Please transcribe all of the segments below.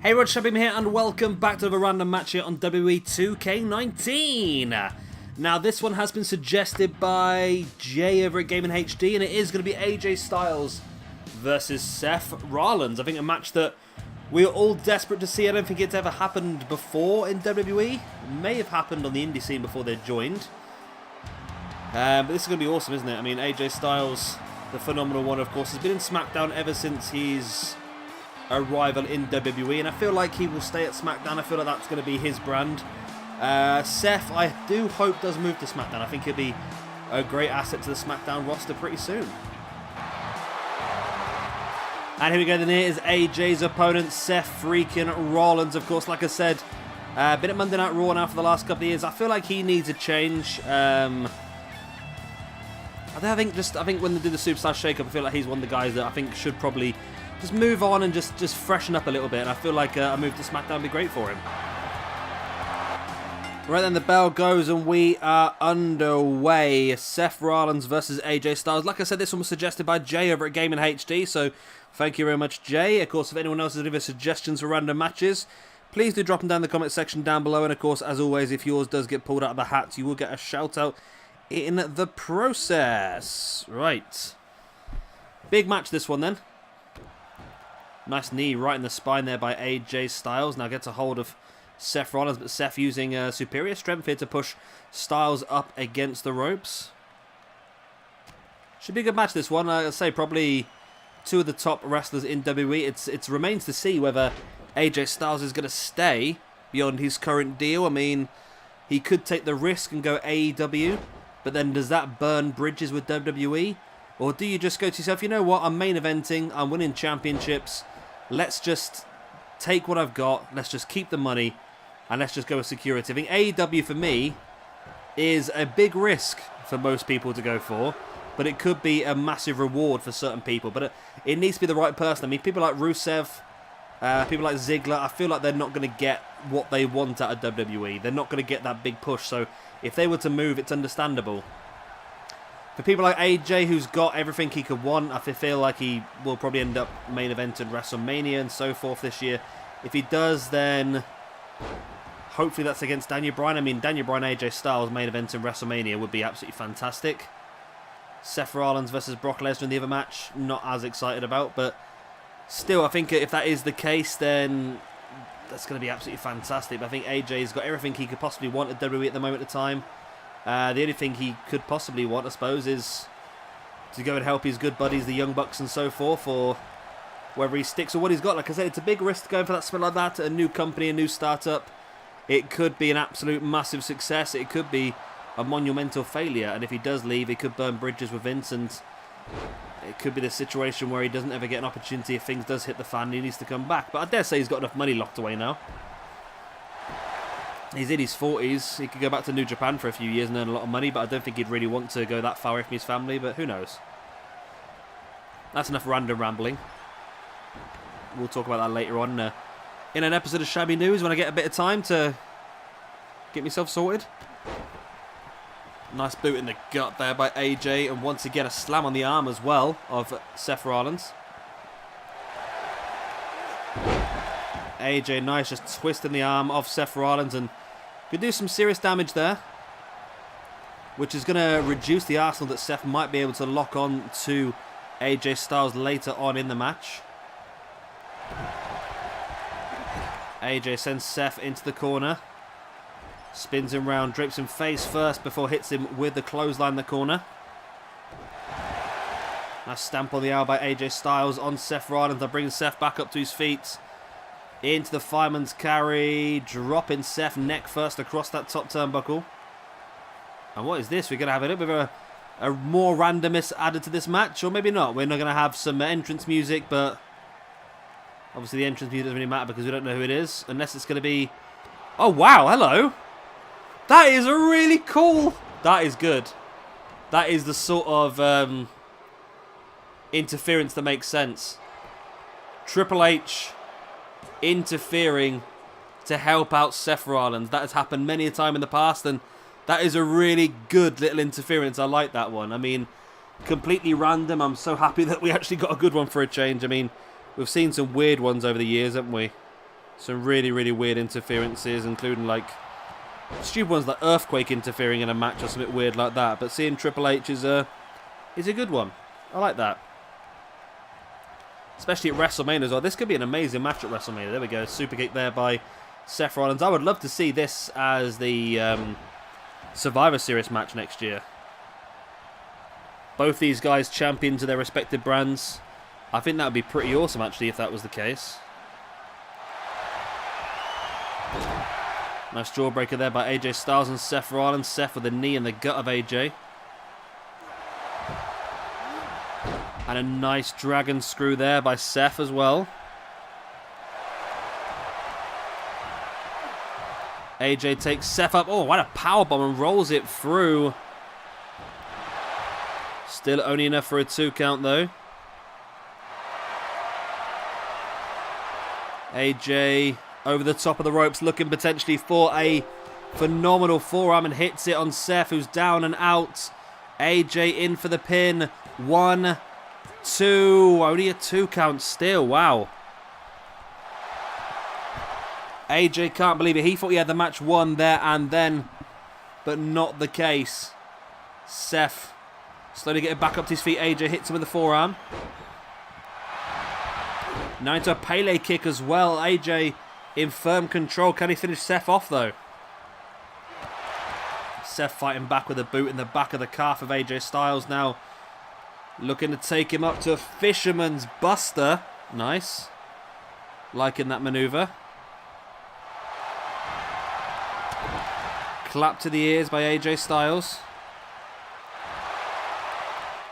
Hey, Rod Shabim here, and welcome back to the random match here on WWE 2K19. Now, this one has been suggested by Jay over at Gaming HD, and it is going to be AJ Styles versus Seth Rollins. I think a match that we are all desperate to see. I don't think it's ever happened before in WWE. It may have happened on the indie scene before they joined. But this is going to be awesome, isn't it? I mean, AJ Styles, the phenomenal one, of course, has been in SmackDown ever since his arrival in WWE, and I feel like he will stay at SmackDown. I feel like that's going to be his brand. Seth, I do hope, does move to SmackDown. I think he'll be a great asset to the SmackDown roster pretty soon. And here we go, then here is AJ's opponent, Seth freaking Rollins. Of course, like I said, been at Monday Night Raw now for the last couple of years. I feel like he needs a change. I think when they do the Superstar Shake-Up, I feel like he's one of the guys that I think should probably just move on and just freshen up a little bit. And I feel like a move to SmackDown would be great for him. Right then, the bell goes and we are underway. Seth Rollins versus AJ Styles. Like I said, this one was suggested by Jay over at Gaming HD, so thank you very much, Jay. Of course, if anyone else has any suggestions for random matches, please do drop them down in the comment section down below. And of course, as always, if yours does get pulled out of the hat, you will get a shout out in the process. Right. Big match this one then. Nice knee right in the spine there by AJ Styles. Now gets a hold of Seth Rollins, but Seth using superior strength here to push Styles up against the ropes. Should be a good match, this one. I'd say probably two of the top wrestlers in WWE. It remains to see whether AJ Styles is going to stay beyond his current deal. I mean, he could take the risk and go AEW, but then does that burn bridges with WWE? Or do you just go to yourself, you know what, I'm main eventing, I'm winning championships, let's just take what I've got, let's just keep the money, and let's just go with security. I think AEW for me is a big risk for most people to go for, but it could be a massive reward for certain people. But it needs to be the right person. I mean, people like Rusev, people like Ziggler, I feel like they're not going to get what they want out of WWE. They're not going to get that big push, so if they were to move, it's understandable. For people like AJ, who's got everything he could want, I feel like he will probably end up main eventing WrestleMania and so forth this year. If he does, then hopefully that's against Daniel Bryan. I mean, Daniel Bryan, AJ Styles main eventing WrestleMania would be absolutely fantastic. Seth Rollins versus Brock Lesnar in the other match, not as excited about, but still, I think if that is the case, then that's going to be absolutely fantastic. But I think AJ's got everything he could possibly want at WWE at the moment of time. The only thing he could possibly want, I suppose, is to go and help his good buddies, the Young Bucks and so forth, or whether he sticks with what he's got. Like I said, it's a big risk going for that spin like that, a new company, a new startup. It could be an absolute massive success. It could be a monumental failure, and if he does leave, he could burn bridges with Vince, and it could be the situation where he doesn't ever get an opportunity if things does hit the fan and he needs to come back. But I dare say he's got enough money locked away now. He's in his 40s. He could go back to New Japan for a few years and earn a lot of money, but I don't think he'd really want to go that far away from his family, but who knows. That's enough random rambling. We'll talk about that later on in an episode of Shabby News when I get a bit of time to get myself sorted. Nice boot in the gut there by AJ, and once again a slam on the arm as well of Seth Rollins. AJ, nice, just twisting the arm of Seth Rollins, and could do some serious damage there, which is going to reduce the arsenal that Seth might be able to lock on to AJ Styles later on in the match. AJ sends Seth into the corner, spins him round, drapes him face first before hits him with the clothesline in the corner. Nice stamp on the arm by AJ Styles on Seth Rollins. That brings Seth back up to his feet. Into the fireman's carry, dropping Seth neck first across that top turnbuckle. And what is this? We're going to have a little bit of a more randomness added to this match, or maybe not. We're not going to have some entrance music, but obviously the entrance music doesn't really matter because we don't know who it is, unless it's going to be... Oh, wow, hello. That is a really cool... That is good. That is the sort of interference that makes sense. Triple H interfering to help out Seth Rollins. That has happened many a time in the past, and that is a really good little interference. I like that one. I mean, completely random. I'm so happy that we actually got a good one for a change. I mean, we've seen some weird ones over the years, haven't we? Some really, really weird interferences, including like stupid ones like Earthquake interfering in a match or something weird like that. But seeing Triple H is a good one. I like that. Especially at WrestleMania as well. This could be an amazing match at WrestleMania. There we go. Super kick there by Seth Rollins. I would love to see this as the Survivor Series match next year. Both these guys champions of their respective brands. I think that would be pretty awesome, actually, if that was the case. Nice jawbreaker there by AJ Styles and Seth Rollins. Seth with a knee in the gut of AJ. And a nice dragon screw there by Seth as well. AJ takes Seth up. Oh, what a powerbomb, and rolls it through. Still only enough for a 2 count though. AJ over the top of the ropes, looking potentially for a phenomenal forearm, and hits it on Seth, who's down and out. AJ in for the pin. 1, 2. Only a 2 count still. Wow. AJ can't believe it. He thought he had the match won there and then, but not the case. Seth slowly getting back up to his feet. AJ hits him with the forearm. Now into a Pele kick as well. AJ in firm control. Can he finish Seth off though? Seth fighting back with a boot in the back of the calf of AJ Styles now. Looking to take him up to a Fisherman's Buster. Nice. Liking that maneuver. Clap to the ears by AJ Styles.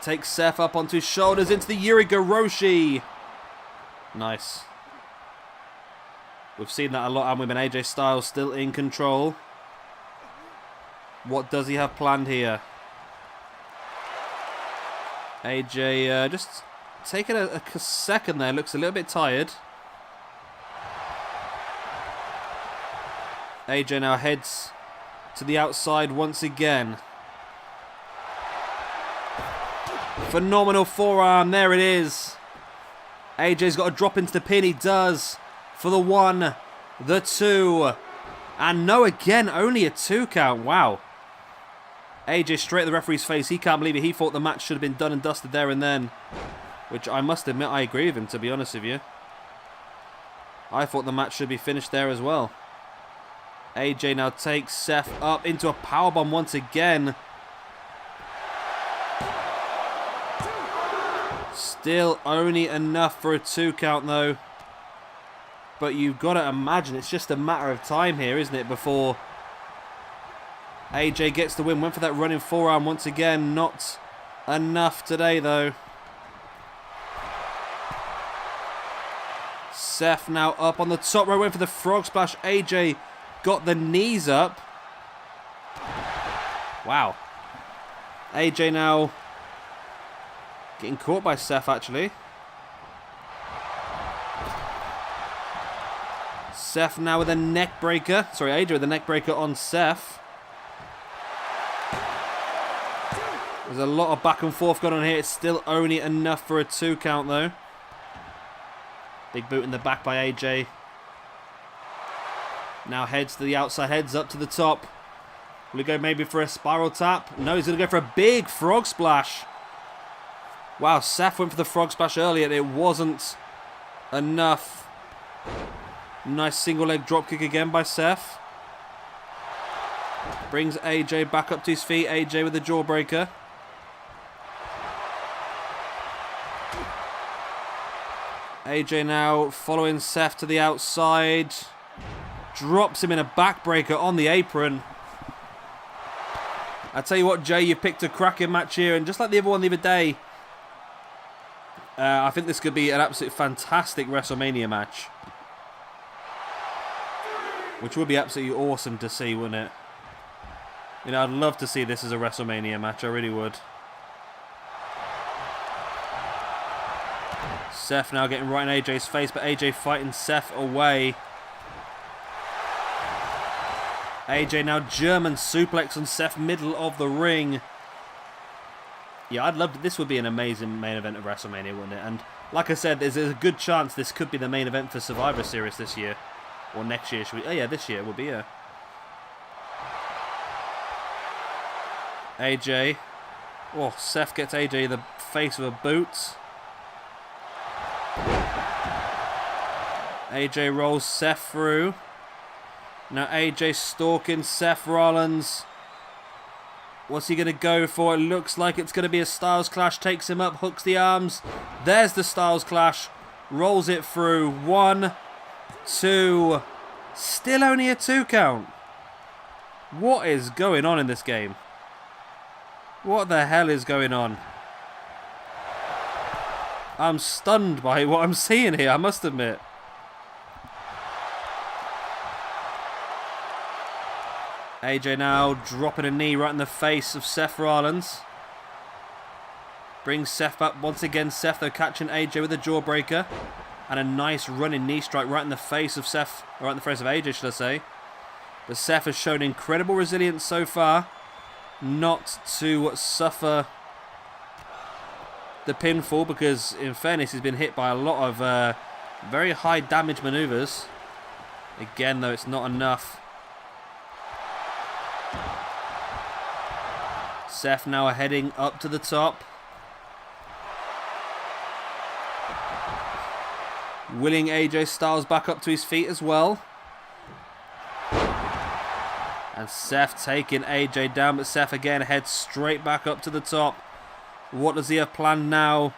Takes Seth up onto his shoulders into the Yurigoroshi. Nice. We've seen that a lot, haven't we? AJ Styles still in control. What does he have planned here? AJ just taking a second there. Looks a little bit tired. AJ now heads to the outside once again. Phenomenal forearm. There it is. AJ's got to drop into the pin. He does. For the 1, the 2. And no, again, only a 2 count. Wow. AJ straight at the referee's face. He can't believe it. He thought the match should have been done and dusted there and then. Which I must admit, I agree with him, to be honest with you. I thought the match should be finished there as well. AJ now takes Seth up into a powerbomb once again. Still only enough for a 2 count though. But you've got to imagine it's just a matter of time here, isn't it, before AJ gets the win. Went for that running forearm once again. Not enough today though. Seth now up on the top row. Went for the frog splash. AJ got the knees up. Wow. AJ now getting caught by Seth, actually. Seth now with a neck breaker. Sorry, AJ with a neck breaker on Seth. There's a lot of back and forth going on here. It's still only enough for a 2 count, though. Big boot in the back by AJ. Now heads to the outside, heads up to the top. Will he go maybe for a spiral tap? No, he's going to go for a big frog splash. Wow, Seth went for the frog splash earlier. It wasn't enough. Nice single leg drop kick again by Seth. Brings AJ back up to his feet. AJ with the jawbreaker. AJ now following Seth to the outside. Drops him in a backbreaker on the apron. I tell you what, Jay, you picked a cracking match here, and just like the other one the other day, I think this could be an absolute fantastic WrestleMania match. Which would be absolutely awesome to see, wouldn't it? You know, I'd love to see this as a WrestleMania match, I really would. Seth now getting right in AJ's face, but AJ fighting Seth away. AJ now German suplex on Seth, middle of the ring. Yeah, I'd love to. This would be an amazing main event of WrestleMania, wouldn't it? And like I said, there's a good chance this could be the main event for Survivor Series this year. Or next year, should we? Oh, yeah, this year it will be, yeah. AJ. Oh, Seth gets AJ the face of a boot. AJ rolls Seth through. Now AJ stalking Seth Rollins. What's he going to go for? It looks like it's going to be a Styles Clash. Takes him up, hooks the arms. There's the Styles Clash. Rolls it through. 1, 2. Still only a 2 count. What is going on in this game? What the hell is going on? I'm stunned by what I'm seeing here, I must admit. AJ now dropping a knee right in the face of Seth Rollins. Brings Seth back once again. Seth though catching AJ with a jawbreaker. And a nice running knee strike right in the face of Seth. Or right in the face of AJ, should I say. But Seth has shown incredible resilience so far. Not to suffer the pinfall. Because in fairness he's been hit by a lot of very high damage maneuvers. Again though it's not enough. Seth now heading up to the top. Willing AJ Styles back up to his feet as well. And Seth taking AJ down, but Seth again heads straight back up to the top. What does he have planned now?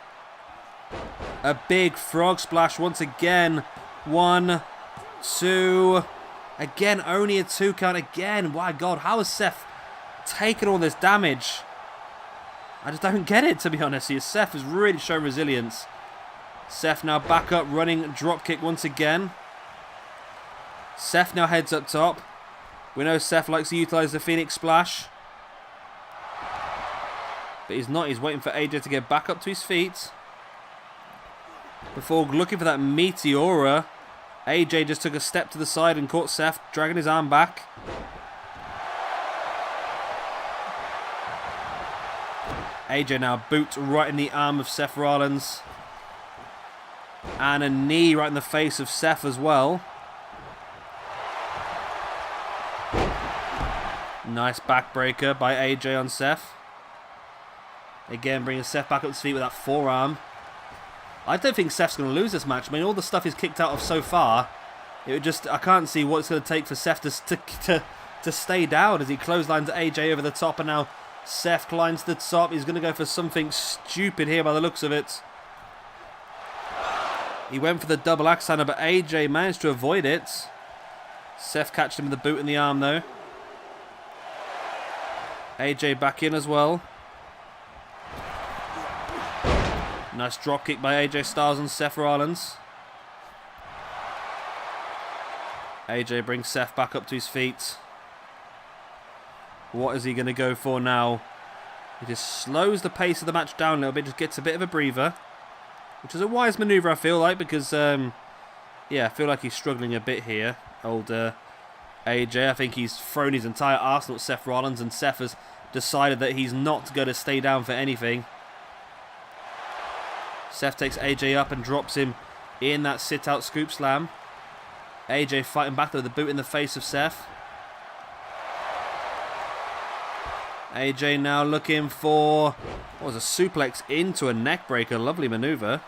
A big frog splash once again. 1, 2. Again, only a 2 count again. My God, how is Seth taking all this damage? I just don't get it, to be honest. Seth has really shown resilience. Seth now back up, running dropkick once again. Seth now heads up top. We know Seth likes to utilise the Phoenix Splash. But he's not. He's waiting for AJ to get back up to his feet. Before looking for that Meteora, AJ just took a step to the side and caught Seth, dragging his arm back. AJ now boot right in the arm of Seth Rollins. And a knee right in the face of Seth as well. Nice backbreaker by AJ on Seth. Again, bringing Seth back up to his feet with that forearm. I don't think Seth's going to lose this match. I mean, all the stuff he's kicked out of so far, it would just, I can't see what it's going to take for Seth to stay down as he clotheslines AJ over the top. And now Seth climbs to the top. He's going to go for something stupid here by the looks of it. He went for the double axe handle, but AJ managed to avoid it. Seth catched him with the boot in the arm, though. AJ back in as well. Nice drop kick by AJ Styles on Seth Rollins. AJ brings Seth back up to his feet. What is he going to go for now? He just slows the pace of the match down a little bit, just gets a bit of a breather. Which is a wise manoeuvre, I feel like, because, yeah, I feel like he's struggling a bit here. Old AJ, I think he's thrown his entire arsenal at Seth Rollins, and Seth has decided that he's not going to stay down for anything. Seth takes AJ up and drops him in that sit-out scoop slam. AJ fighting back with the boot in the face of Seth. AJ now looking for, what was a suplex into a neck breaker. Lovely maneuver.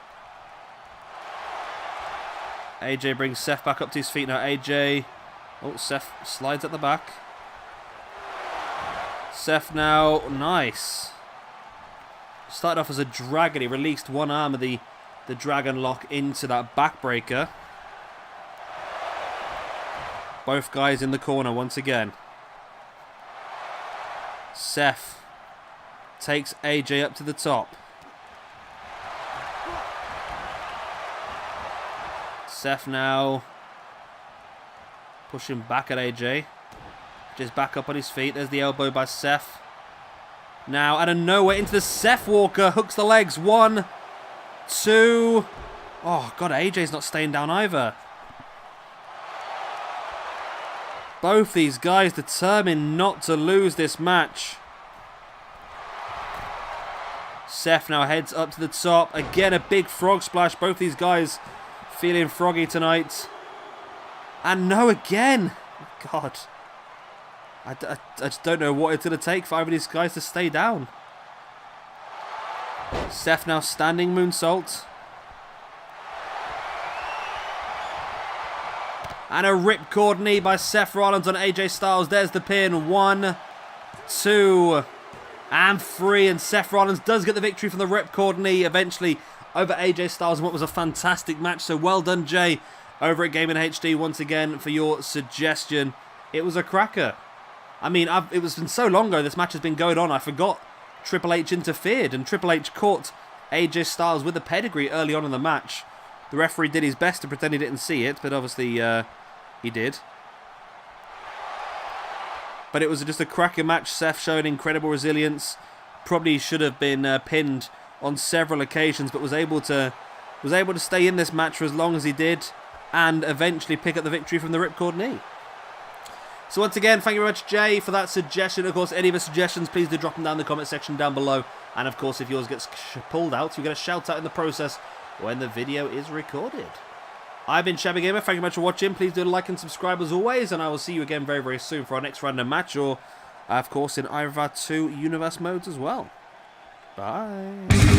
AJ brings Seth back up to his feet now. AJ, oh, Seth slides at the back. Seth now, nice. Started off as a dragon. He released one arm of the dragon lock into that backbreaker. Both guys in the corner once again. Seth takes AJ up to the top. Seth now pushing back at AJ. Just back up on his feet. There's the elbow by Seth. Now out of nowhere into the Seth Walker. Hooks the legs. 1, 2. Oh, God, AJ's not staying down either. Both these guys determined not to lose this match. Seth now heads up to the top. Again, a big frog splash. Both these guys feeling froggy tonight. And no again. God. I just don't know what it's going to take for either of these guys to stay down. Seth now standing moonsault. And a ripcord knee by Seth Rollins on AJ Styles. There's the pin. 1, 2, and 3. And Seth Rollins does get the victory from the ripcord knee eventually over AJ Styles in what was a fantastic match. So well done, Jay, over at Gaming HD once again for your suggestion. It was a cracker. I mean, it was been so long ago this match has been going on. I forgot Triple H interfered and Triple H caught AJ Styles with a pedigree early on in the match. The referee did his best to pretend he didn't see it, but obviously he did. But it was just a cracker match. Seth showing incredible resilience. Probably should have been pinned on several occasions, but was able to stay in this match for as long as he did, and eventually pick up the victory from the ripcord knee. So once again, thank you very much, Jay, for that suggestion. Of course, any of the suggestions, please do drop them down in the comment section down below. And of course, if yours gets pulled out, you get a shout out in the process when the video is recorded. I've been Shabby Gamer. Thank you very much for watching. Please do like and subscribe as always, and I will see you again very, very soon for our next random match, or of course in either of our 2 universe modes as well. Bye.